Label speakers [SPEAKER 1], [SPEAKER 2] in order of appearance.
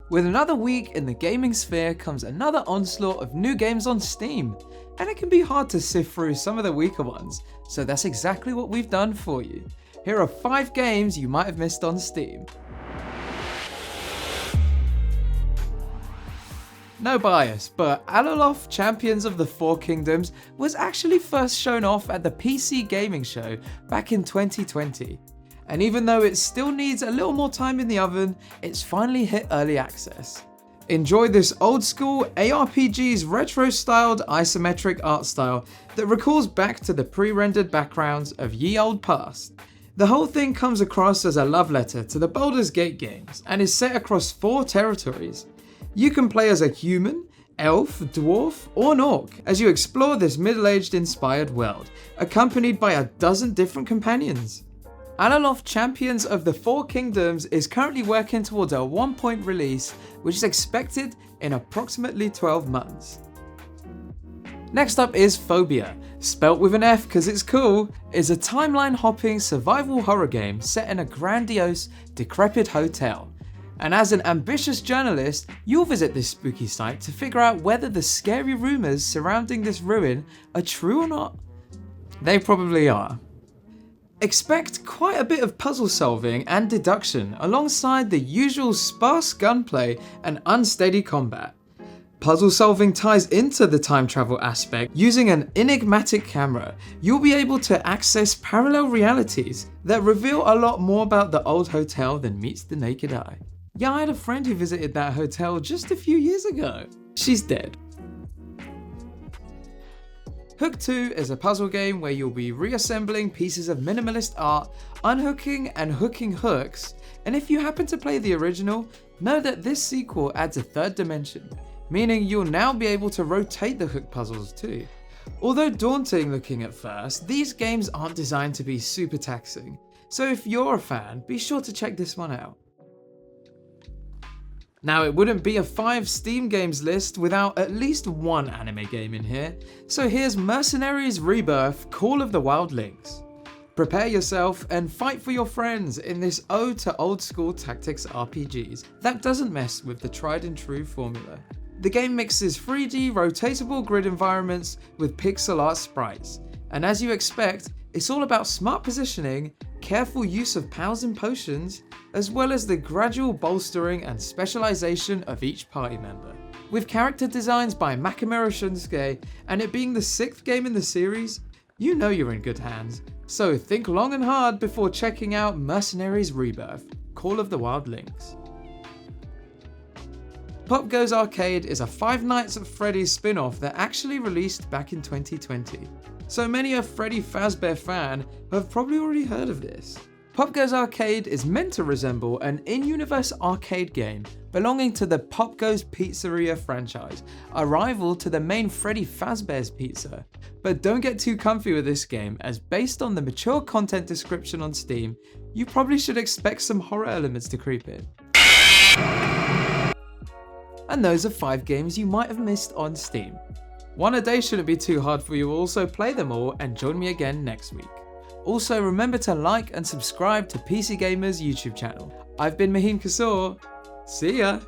[SPEAKER 1] With another week in the gaming sphere comes another onslaught of new games on Steam, and it can be hard to sift through some of the weaker ones, so that's exactly what we've done for you. Here are 5 games you might have missed on Steam. No bias, but Alaloth Champions of the Four Kingdoms was actually first shown off at the PC Gaming Show back in 2020. And even though it still needs a little more time in the oven, it's finally hit early access. Enjoy this old school ARPG's retro styled isometric art style that recalls back to the pre-rendered backgrounds of ye olde past. The whole thing comes across as a love letter to the Baldur's Gate games and is set across 4 territories. You can play as a human, elf, dwarf, or an orc as you explore this middle-aged inspired world, accompanied by a dozen different companions. Alaloth Champions of the Four Kingdoms is currently working towards a 1-point release, which is expected in approximately 12 months. Next up is Fobia, spelt with an F cause it's cool, is a timeline hopping survival horror game set in a grandiose, decrepit hotel. And as an ambitious journalist, you'll visit this spooky site to figure out whether the scary rumours surrounding this ruin are true or not. They probably are. Expect quite a bit of puzzle solving and deduction alongside the usual sparse gunplay and unsteady combat. Puzzle solving ties into the time travel aspect. Using an enigmatic camera, you'll be able to access parallel realities that reveal a lot more about the old hotel than meets the naked eye. Yeah, I had a friend who visited that hotel just a few years ago. She's dead. Hook 2 is a puzzle game where you'll be reassembling pieces of minimalist art, unhooking and hooking hooks, and if you happen to play the original, know that this sequel adds a 3rd dimension, meaning you'll now be able to rotate the hook puzzles too. Although daunting looking at first, these games aren't designed to be super taxing, so if you're a fan, be sure to check this one out. Now, it wouldn't be a 5 Steam games list without at least one anime game in here, so here's Mercenaries Rebirth Call of the Wild Lynx. Prepare yourself and fight for your friends in this ode to old school tactics RPGs that doesn't mess with the tried and true formula. The game mixes 3D rotatable grid environments with pixel art sprites, and as you expect, it's all about smart positioning, careful use of pals and potions, as well as the gradual bolstering and specialization of each party member. With character designs by Makamura Shunsuke and it being the 6th game in the series, you know you're in good hands, so think long and hard before checking out Mercenaries Rebirth, Call of the Wild Lynx. POPGOES Arcade is a Five Nights at Freddy's spin-off that actually released back in 2020. So many a Freddy Fazbear fan have probably already heard of this. POPGOES Arcade is meant to resemble an in-universe arcade game belonging to the POPGOES Pizzeria franchise, a rival to the main Freddy Fazbear's Pizza. But don't get too comfy with this game, as based on the mature content description on Steam, you probably should expect some horror elements to creep in. And those are 5 games you might have missed on Steam. One a day shouldn't be too hard for you all, so play them all and join me again next week. Also, remember to like and subscribe to PC Gamer's YouTube channel. I've been Maheen Kasoor. See ya!